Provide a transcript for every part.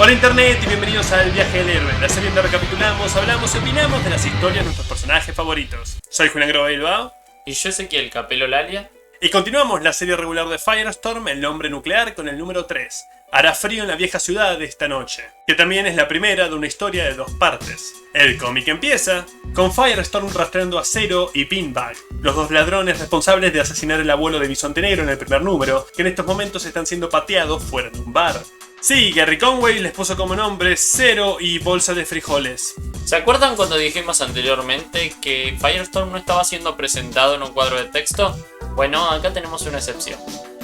Hola Internet y bienvenidos al Viaje del Héroe, la serie donde recapitulamos, hablamos y opinamos de las historias de nuestros personajes favoritos. Soy Julián Groba Bilbao. Y yo Ezequiel Capelo Lalia. Y continuamos la serie regular de Firestorm, el nombre nuclear, con el número 3. Hará frío en la vieja ciudad de esta noche, que también es la primera de una historia de dos partes. El cómic empieza con Firestorm rastreando a Zero y Beanbag, los dos ladrones responsables de asesinar al abuelo de Bisonte Negro en el primer número, que en estos momentos están siendo pateados fuera de un bar. Sí, Gary Conway les puso como nombre Zero y bolsa de frijoles. ¿Se acuerdan cuando dijimos anteriormente que Firestorm no estaba siendo presentado en un cuadro de texto? Bueno, acá tenemos una excepción.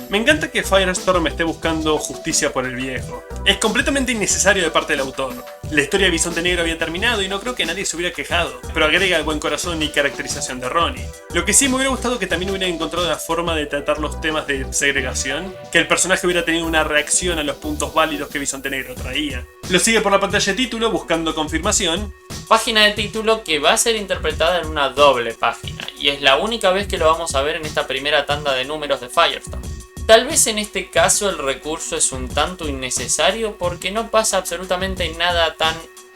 Me encanta que Firestorm esté buscando justicia por el viejo. Es completamente innecesario de parte del autor. La historia de Bisonte Negro había terminado y no creo que nadie se hubiera quejado, pero agrega el buen corazón y caracterización de Ronnie. Lo que sí me hubiera gustado que también hubiera encontrado una forma de tratar los temas de segregación, que el personaje hubiera tenido una reacción a los puntos válidos que Bisonte Negro traía. Lo sigue por la pantalla de título buscando confirmación. Página de título que va a ser interpretada en una doble página, y es la única vez que lo vamos a ver en esta primera tanda de números de Firestorm. Tal vez en este caso el recurso es un tanto innecesario porque no pasa absolutamente nada tan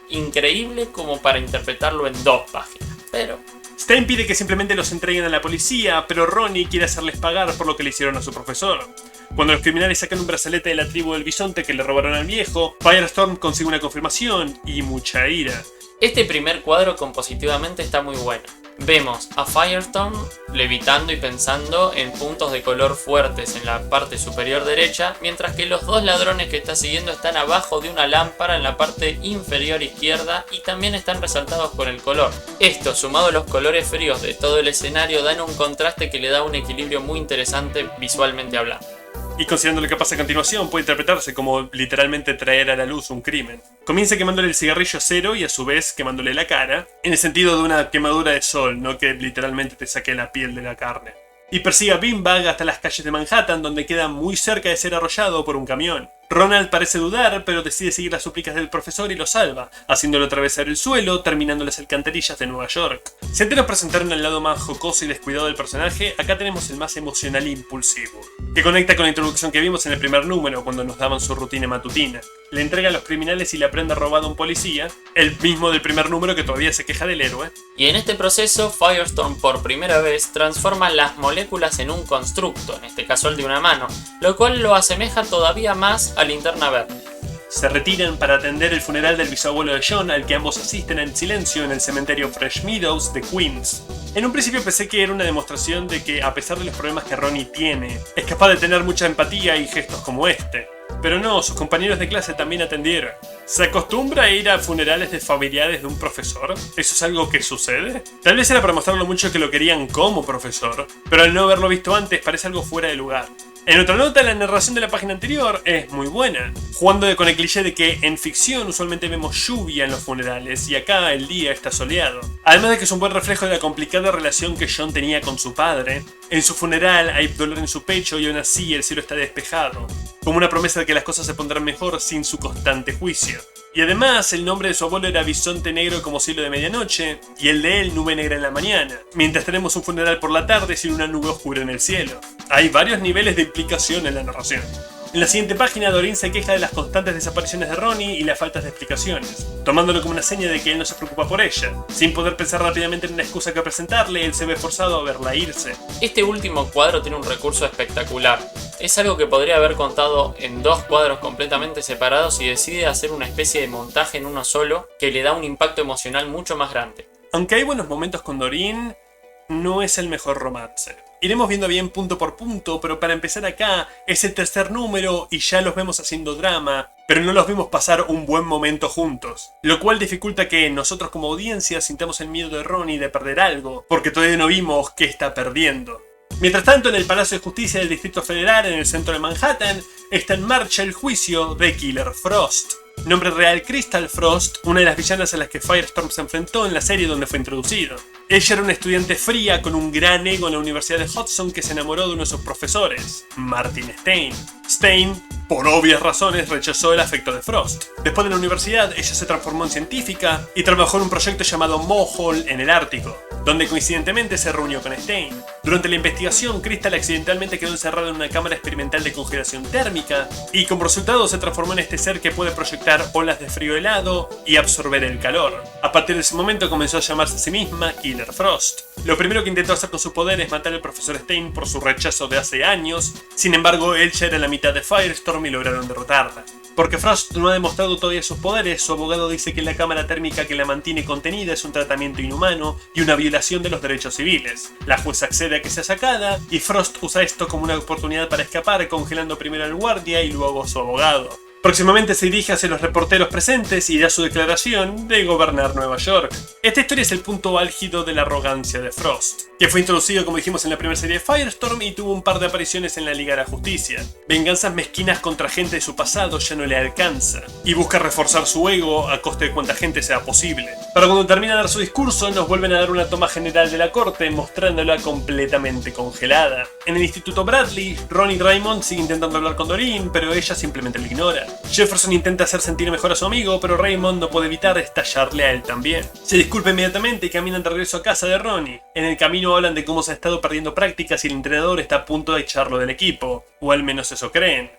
increíble como para interpretarlo en dos páginas, pero... Stein pide que simplemente los entreguen a la policía, pero Ronnie quiere hacerles pagar por lo que le hicieron a su profesor. Cuando los criminales sacan un brazalete de la tribu del bisonte que le robaron al viejo, Firestorm consigue una confirmación y mucha ira. Este primer cuadro compositivamente está muy bueno. Vemos a Firestorm levitando y pensando en puntos de color fuertes en la parte superior derecha, mientras que los dos ladrones que está siguiendo están abajo de una lámpara en la parte inferior izquierda y también están resaltados con el color. Esto, sumado a los colores fríos de todo el escenario, dan un contraste que le da un equilibrio muy interesante visualmente hablando. Y considerando lo que pasa a continuación, puede interpretarse como literalmente traer a la luz un crimen. Comienza quemándole el cigarrillo a Zero y a su vez quemándole la cara, en el sentido de una quemadura de sol, no que literalmente te saque la piel de la carne. Y persigue a Beanbag hasta las calles de Manhattan, donde queda muy cerca de ser arrollado por un camión. Ronald parece dudar, pero decide seguir las súplicas del profesor y lo salva, haciéndolo atravesar el suelo, terminando las alcantarillas de Nueva York. Si antes nos presentaron el lado más jocoso y descuidado del personaje, acá tenemos el más emocional e impulsivo, que conecta con la introducción que vimos en el primer número, cuando nos daban su rutina matutina. Le entrega a los criminales y le prenda robado a un policía, el mismo del primer número que todavía se queja del héroe. Y en este proceso, Firestorm por primera vez transforma las moléculas en un constructo, en este caso el de una mano, lo cual lo asemeja todavía más a Linterna Verde. Se retiran para atender el funeral del bisabuelo de John, al que ambos asisten en silencio en el cementerio Fresh Meadows de Queens. En un principio pensé que era una demostración de que, a pesar de los problemas que Ronnie tiene, es capaz de tener mucha empatía y gestos como este. Pero no, sus compañeros de clase también atendieron. ¿Se acostumbra a ir a funerales de familiares de un profesor? ¿Eso es algo que sucede? Tal vez era para mostrar lo mucho que lo querían como profesor, pero al no haberlo visto antes parece algo fuera de lugar. En otra nota, la narración de la página anterior es muy buena, jugando con el cliché de que en ficción usualmente vemos lluvia en los funerales y acá el día está soleado. Además de que es un buen reflejo de la complicada relación que John tenía con su padre. En su funeral hay dolor en su pecho y aún así el cielo está despejado, como una promesa de que las cosas se pondrán mejor sin su constante juicio. Y además, el nombre de su abuelo era Bisonte Negro como cielo de medianoche, y el de él Nube Negra en la mañana, mientras tenemos un funeral por la tarde sin una nube oscura en el cielo. Hay varios niveles de implicación en la narración. En la siguiente página, Doreen se queja de las constantes desapariciones de Ronnie y las faltas de explicaciones, tomándolo como una seña de que él no se preocupa por ella. Sin poder pensar rápidamente en una excusa que presentarle, él se ve forzado a verla irse. Este último cuadro tiene un recurso espectacular. Es algo que podría haber contado en dos cuadros completamente separados y decide hacer una especie de montaje en uno solo que le da un impacto emocional mucho más grande. Aunque hay buenos momentos con Doreen, no es el mejor romance. Iremos viendo bien punto por punto, pero para empezar acá, es el tercer número y ya los vemos haciendo drama, pero no los vimos pasar un buen momento juntos, lo cual dificulta que nosotros como audiencia sintamos el miedo de Ronnie de perder algo, porque todavía no vimos qué está perdiendo. Mientras tanto, en el Palacio de Justicia del Distrito Federal, en el centro de Manhattan, está en marcha el juicio de Killer Frost. Nombre real Crystal Frost, una de las villanas a las que Firestorm se enfrentó en la serie donde fue introducido. Ella era una estudiante fría con un gran ego en la Universidad de Hudson que se enamoró de uno de sus profesores, Martin Stein. Stein, por obvias razones, rechazó el afecto de Frost. Después de la universidad, ella se transformó en científica y trabajó en un proyecto llamado Mohole en el Ártico, donde coincidentemente se reunió con Stein. Durante la investigación, Crystal accidentalmente quedó encerrada en una cámara experimental de congelación térmica y como resultado se transformó en este ser que puede proyectar olas de frío helado y absorber el calor. A partir de ese momento comenzó a llamarse a sí misma Killer Frost. Lo primero que intentó hacer con su poder es matar al profesor Stein por su rechazo de hace años, sin embargo él ya era la mitad de Firestorm y lograron derrotarla. Porque Frost no ha demostrado todavía sus poderes, su abogado dice que la cámara térmica que la mantiene contenida es un tratamiento inhumano y una violación de los derechos civiles. La jueza accede a que sea sacada y Frost usa esto como una oportunidad para escapar, congelando primero al guardia y luego a su abogado. Próximamente se dirige hacia los reporteros presentes y da su declaración de gobernar Nueva York. Esta historia es el punto álgido de la arrogancia de Frost, que fue introducido como dijimos en la primera serie de Firestorm y tuvo un par de apariciones en la Liga de la Justicia. Venganzas mezquinas contra gente de su pasado ya no le alcanza, y busca reforzar su ego a costa de cuanta gente sea posible. Pero cuando termina de dar su discurso nos vuelven a dar una toma general de la corte mostrándola completamente congelada. En el Instituto Bradley, Ron y Raymond siguen intentando hablar con Doreen, pero ella simplemente lo ignora. Jefferson intenta hacer sentir mejor a su amigo, pero Raymond no puede evitar estallarle a él también. Se disculpa inmediatamente y caminan de regreso a casa de Ronnie. En el camino hablan de cómo se ha estado perdiendo prácticas y el entrenador está a punto de echarlo del equipo, o al menos eso creen.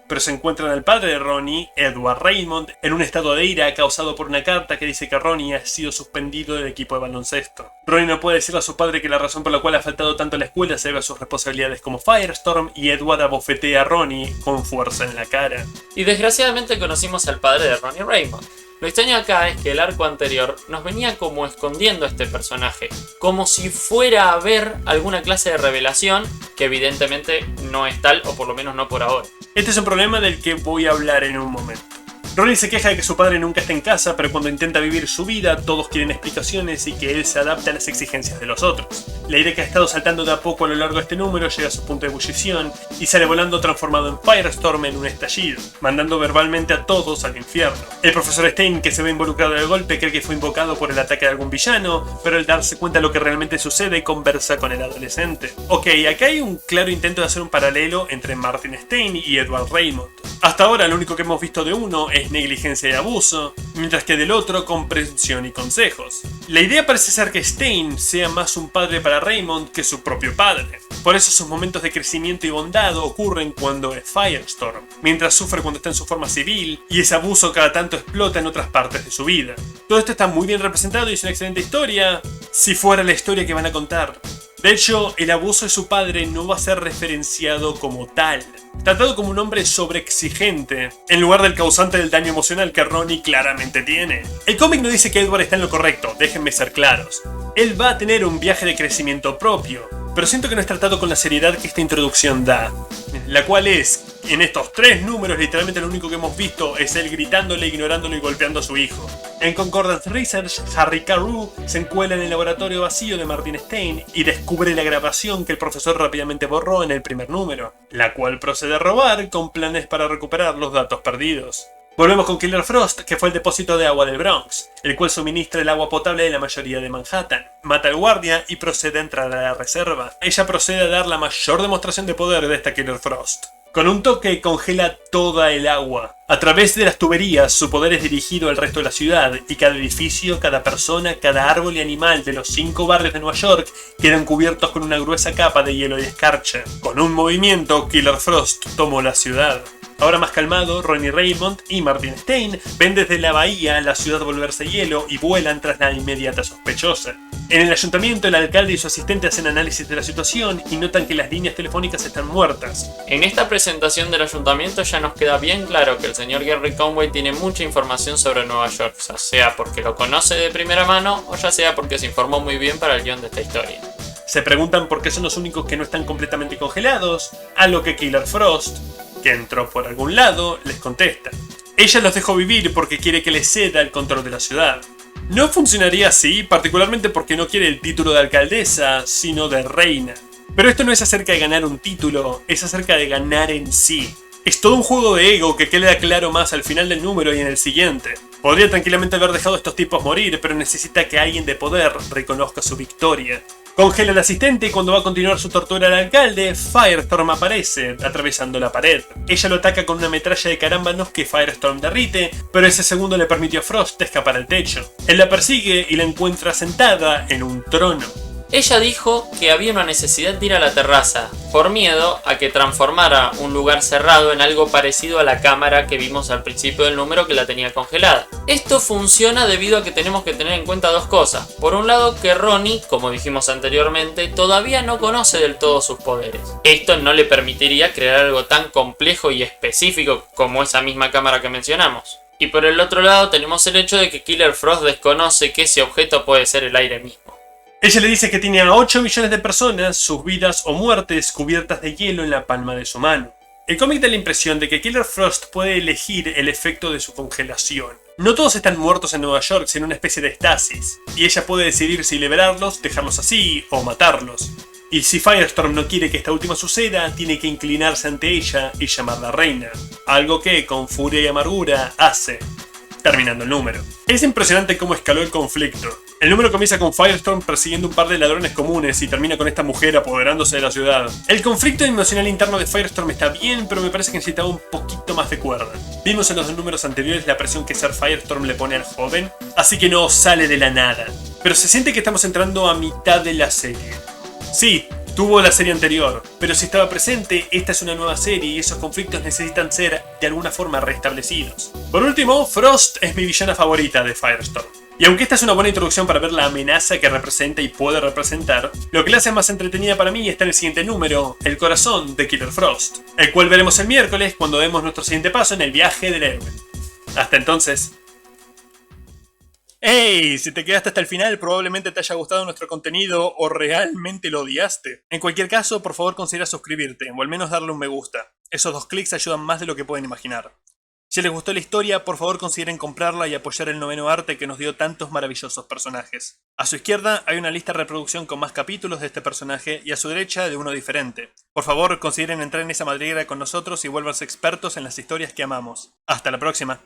Pero se encuentran al padre de Ronnie, Edward Raymond, en un estado de ira causado por una carta que dice que Ronnie ha sido suspendido del equipo de baloncesto. Ronnie no puede decirle a su padre que la razón por la cual ha faltado tanto a la escuela se debe a sus responsabilidades como Firestorm y Edward abofetea a Ronnie con fuerza en la cara. Y desgraciadamente conocimos al padre de Ronnie Raymond. Lo extraño acá es que el arco anterior nos venía como escondiendo a este personaje, como si fuera a haber alguna clase de revelación que evidentemente no es tal, o por lo menos no por ahora. Este es un problema del que voy a hablar en un momento. Ronnie se queja de que su padre nunca está en casa, pero cuando intenta vivir su vida, todos quieren explicaciones y que él se adapte a las exigencias de los otros. La idea que ha estado saltando de a poco a lo largo de este número llega a su punto de ebullición y sale volando transformado en Firestorm en un estallido, mandando verbalmente a todos al infierno. El profesor Stein, que se ve involucrado en el golpe, cree que fue invocado por el ataque de algún villano, pero al darse cuenta de lo que realmente sucede, conversa con el adolescente. Ok, acá hay un claro intento de hacer un paralelo entre Martin Stein y Edward Raymond. Hasta ahora lo único que hemos visto de uno es negligencia y abuso, mientras que del otro comprensión y consejos. La idea parece ser que Stein sea más un padre para Raymond que su propio padre. Por eso sus momentos de crecimiento y bondad ocurren cuando es Firestorm, mientras sufre cuando está en su forma civil, y ese abuso cada tanto explota en otras partes de su vida. Todo esto está muy bien representado y es una excelente historia, si fuera la historia que van a contar. De hecho, el abuso de su padre no va a ser referenciado como tal, tratado como un hombre sobreexigente, en lugar del causante del daño emocional que Ronnie claramente tiene. El cómic no dice que Edward está en lo correcto, déjenme ser claros. Él va a tener un viaje de crecimiento propio, pero siento que no es tratado con la seriedad que esta introducción da, la cual es, en estos 3 números literalmente lo único que hemos visto es él gritándole, ignorándolo y golpeando a su hijo. En Concordance Research, Harry Carew se encuela en el laboratorio vacío de Martin Stein y descubre la grabación que el profesor rápidamente borró en el primer número, la cual procede a robar con planes para recuperar los datos perdidos. Volvemos con Killer Frost, que fue el depósito de agua del Bronx, el cual suministra el agua potable de la mayoría de Manhattan. Mata al guardia y procede a entrar a la reserva. Ella procede a dar la mayor demostración de poder de esta Killer Frost. Con un toque congela toda el agua. A través de las tuberías, su poder es dirigido al resto de la ciudad, y cada edificio, cada persona, cada árbol y animal de los 5 barrios de Nueva York quedan cubiertos con una gruesa capa de hielo y escarcha. Con un movimiento, Killer Frost tomó la ciudad. Ahora más calmado, Ronnie Raymond y Martin Stein ven desde la bahía la ciudad volverse hielo y vuelan tras la inmediata sospechosa. En el ayuntamiento, el alcalde y su asistente hacen análisis de la situación y notan que las líneas telefónicas están muertas. En esta presentación del ayuntamiento ya nos queda bien claro que el señor Gary Conway tiene mucha información sobre Nueva York, ya sea porque lo conoce de primera mano o ya sea porque se informó muy bien para el guión de esta historia. Se preguntan por qué son los únicos que no están completamente congelados, a lo que Killer Frost, que entró por algún lado, les contesta. Ella los dejó vivir porque quiere que les ceda el control de la ciudad. No funcionaría así, particularmente porque no quiere el título de alcaldesa, sino de reina. Pero esto no es acerca de ganar un título, es acerca de ganar en sí. Es todo un juego de ego que queda claro más al final del número y en el siguiente. Podría tranquilamente haber dejado a estos tipos morir, pero necesita que alguien de poder reconozca su victoria. Congela al asistente y cuando va a continuar su tortura al alcalde, Firestorm aparece, atravesando la pared. Ella lo ataca con una metralla de carámbanos que Firestorm derrite, pero ese segundo le permitió a Frost escapar al techo. Él la persigue y la encuentra sentada en un trono. Ella dijo que había una necesidad de ir a la terraza, por miedo a que transformara un lugar cerrado en algo parecido a la cámara que vimos al principio del número que la tenía congelada. Esto funciona debido a que tenemos que tener en cuenta dos cosas. Por un lado, que Ronnie, como dijimos anteriormente, todavía no conoce del todo sus poderes. Esto no le permitiría crear algo tan complejo y específico como esa misma cámara que mencionamos. Y por el otro lado tenemos el hecho de que Killer Frost desconoce que ese objeto puede ser el aire mismo. Ella le dice que tiene a 8 millones de personas, sus vidas o muertes cubiertas de hielo en la palma de su mano. El cómic da la impresión de que Killer Frost puede elegir el efecto de su congelación. No todos están muertos en Nueva York, sino una especie de estasis, y ella puede decidir si liberarlos, dejarlos así o matarlos. Y si Firestorm no quiere que esta última suceda, tiene que inclinarse ante ella y llamarla reina, algo que con furia y amargura hace, terminando el número. Es impresionante cómo escaló el conflicto. El número comienza con Firestorm persiguiendo un par de ladrones comunes y termina con esta mujer apoderándose de la ciudad. El conflicto emocional interno de Firestorm está bien, pero me parece que necesitaba un poquito más de cuerda. Vimos en los dos números anteriores la presión que ser Firestorm le pone al joven, así que no sale de la nada. Pero se siente que estamos entrando a mitad de la serie. Sí, tuvo la serie anterior, pero si estaba presente, esta es una nueva serie y esos conflictos necesitan ser de alguna forma restablecidos. Por último, Frost es mi villana favorita de Firestorm. Y aunque esta es una buena introducción para ver la amenaza que representa y puede representar, lo que la hace más entretenida para mí está en el siguiente número, El corazón de Killer Frost, el cual veremos el miércoles cuando demos nuestro siguiente paso en el viaje del héroe. Hasta entonces. ¡Hey! Si te quedaste hasta el final, probablemente te haya gustado nuestro contenido o realmente lo odiaste. En cualquier caso, por favor considera suscribirte o al menos darle un me gusta. Esos 2 clics ayudan más de lo que pueden imaginar. Si les gustó la historia, por favor consideren comprarla y apoyar el noveno arte que nos dio tantos maravillosos personajes. A su izquierda hay una lista de reproducción con más capítulos de este personaje y a su derecha de uno diferente. Por favor consideren entrar en esa madriguera con nosotros y vuélvanse expertos en las historias que amamos. Hasta la próxima.